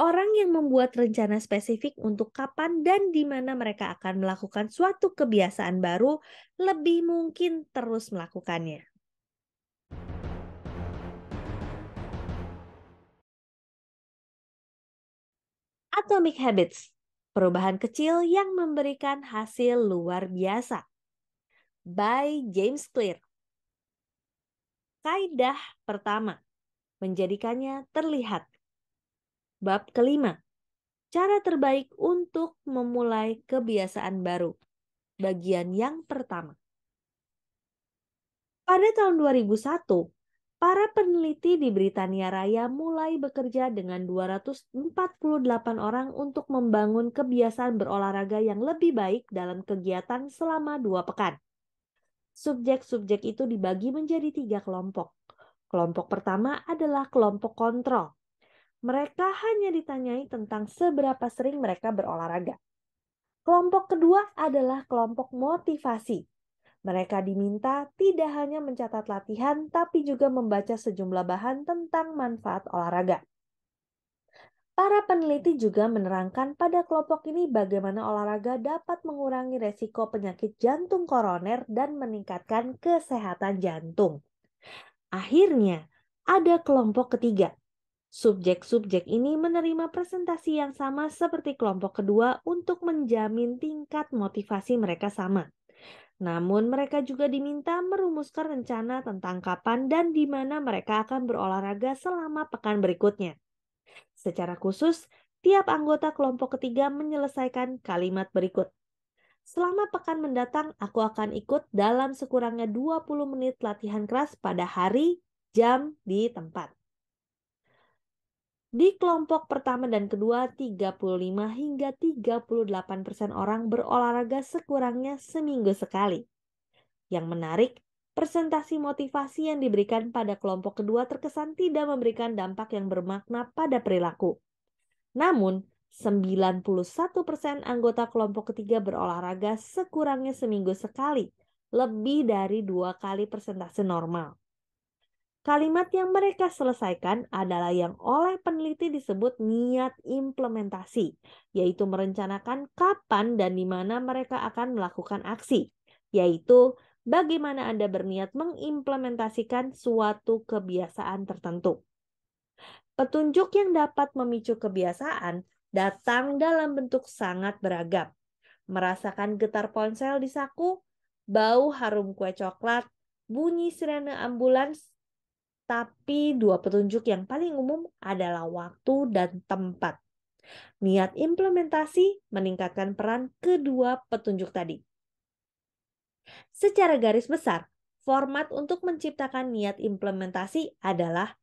Orang yang membuat rencana spesifik untuk kapan dan di mana mereka akan melakukan suatu kebiasaan baru lebih mungkin terus melakukannya. Atomic Habits, perubahan kecil yang memberikan hasil luar biasa. By James Clear. Kaidah pertama, menjadikannya terlihat. Bab kelima, cara terbaik untuk memulai kebiasaan baru. Bagian yang pertama. Pada tahun 2001, para peneliti di Britania Raya mulai bekerja dengan 248 orang untuk membangun kebiasaan berolahraga yang lebih baik dalam kegiatan selama 2 pekan. Subjek-subjek itu dibagi menjadi 3 kelompok. Kelompok pertama adalah kelompok kontrol. Mereka hanya ditanyai tentang seberapa sering mereka berolahraga. Kelompok kedua adalah kelompok motivasi. Mereka diminta tidak hanya mencatat latihan, tapi juga membaca sejumlah bahan tentang manfaat olahraga. Para peneliti juga menerangkan pada kelompok ini bagaimana olahraga dapat mengurangi resiko penyakit jantung koroner dan meningkatkan kesehatan jantung. Akhirnya, ada kelompok ketiga. Subjek-subjek ini menerima presentasi yang sama seperti kelompok kedua untuk menjamin tingkat motivasi mereka sama. Namun mereka juga diminta merumuskan rencana tentang kapan dan di mana mereka akan berolahraga selama pekan berikutnya. Secara khusus, tiap anggota kelompok ketiga menyelesaikan kalimat berikut. Selama pekan mendatang, aku akan ikut dalam sekurangnya 20 menit latihan keras pada hari, jam, di tempat. Di kelompok pertama dan kedua, 35 hingga 38% orang berolahraga sekurangnya seminggu sekali. Yang menarik, presentasi motivasi yang diberikan pada kelompok kedua terkesan tidak memberikan dampak yang bermakna pada perilaku. Namun, 91% anggota kelompok ketiga berolahraga sekurangnya seminggu sekali, lebih dari 2 kali persentase normal. Kalimat yang mereka selesaikan adalah yang oleh peneliti disebut niat implementasi, yaitu merencanakan kapan dan di mana mereka akan melakukan aksi, yaitu bagaimana Anda berniat mengimplementasikan suatu kebiasaan tertentu. Petunjuk yang dapat memicu kebiasaan datang dalam bentuk sangat beragam. Merasakan getar ponsel di saku, bau harum kue coklat, bunyi sirene ambulans, tapi 2 petunjuk yang paling umum adalah waktu dan tempat. Niat implementasi meningkatkan peran kedua petunjuk tadi. Secara garis besar, format untuk menciptakan niat implementasi adalah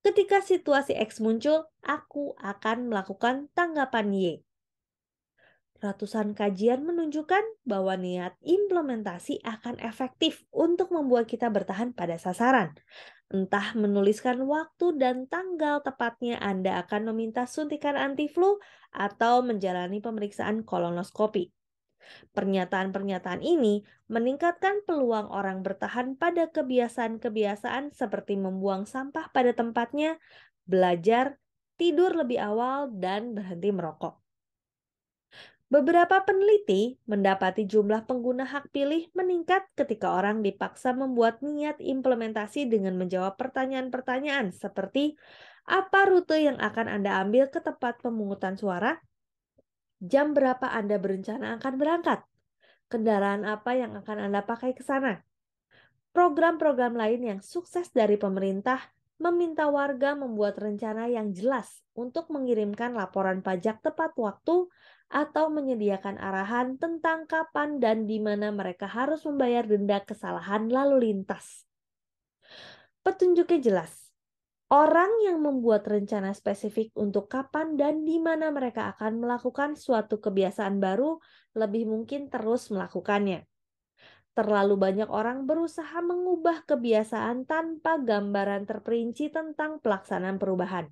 ketika situasi X muncul, aku akan melakukan tanggapan Y. Ratusan kajian menunjukkan bahwa niat implementasi akan efektif untuk membuat kita bertahan pada sasaran. Entah menuliskan waktu dan tanggal tepatnya Anda akan meminta suntikan anti-flu atau menjalani pemeriksaan kolonoskopi. Pernyataan-pernyataan ini meningkatkan peluang orang bertahan pada kebiasaan-kebiasaan seperti membuang sampah pada tempatnya, belajar, tidur lebih awal, dan berhenti merokok. Beberapa peneliti mendapati jumlah pengguna hak pilih meningkat ketika orang dipaksa membuat niat implementasi dengan menjawab pertanyaan-pertanyaan seperti apa rute yang akan Anda ambil ke tempat pemungutan suara? Jam berapa Anda berencana akan berangkat? Kendaraan apa yang akan Anda pakai ke sana? Program-program lain yang sukses dari pemerintah meminta warga membuat rencana yang jelas untuk mengirimkan laporan pajak tepat waktu atau menyediakan arahan tentang kapan dan di mana mereka harus membayar denda kesalahan lalu lintas. Petunjuknya jelas. Orang yang membuat rencana spesifik untuk kapan dan di mana mereka akan melakukan suatu kebiasaan baru lebih mungkin terus melakukannya. Terlalu banyak orang berusaha mengubah kebiasaan tanpa gambaran terperinci tentang pelaksanaan perubahan.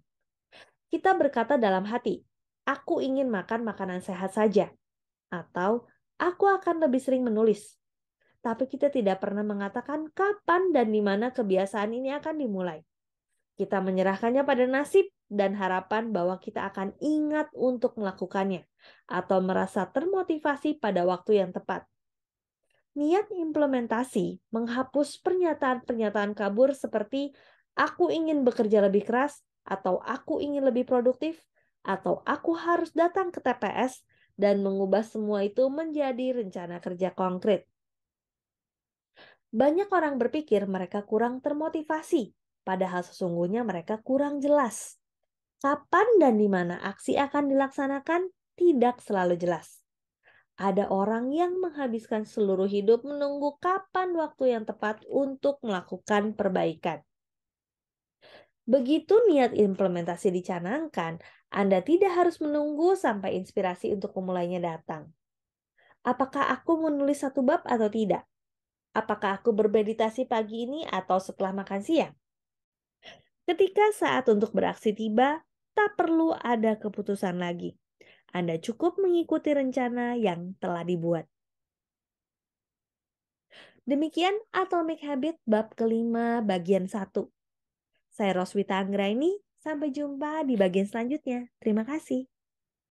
Kita berkata dalam hati, aku ingin makan makanan sehat saja. Atau, aku akan lebih sering menulis. Tapi kita tidak pernah mengatakan kapan dan di mana kebiasaan ini akan dimulai. Kita menyerahkannya pada nasib dan harapan bahwa kita akan ingat untuk melakukannya atau merasa termotivasi pada waktu yang tepat. Niat implementasi menghapus pernyataan-pernyataan kabur seperti "aku ingin bekerja lebih keras" atau "aku ingin lebih produktif" atau "aku harus datang ke TPS", dan mengubah semua itu menjadi rencana kerja konkret. Banyak orang berpikir mereka kurang termotivasi, padahal sesungguhnya mereka kurang jelas. Kapan dan di mana aksi akan dilaksanakan tidak selalu jelas. Ada orang yang menghabiskan seluruh hidup menunggu kapan waktu yang tepat untuk melakukan perbaikan. Begitu niat implementasi dicanangkan, Anda tidak harus menunggu sampai inspirasi untuk memulainya datang. Apakah aku menulis satu bab atau tidak? Apakah aku bermeditasi pagi ini atau setelah makan siang? Ketika saat untuk beraksi tiba, tak perlu ada keputusan lagi. Anda cukup mengikuti rencana yang telah dibuat. Demikian Atomic Habit bab kelima bagian 1. Saya Roswita Anggraini, sampai jumpa di bagian selanjutnya. Terima kasih.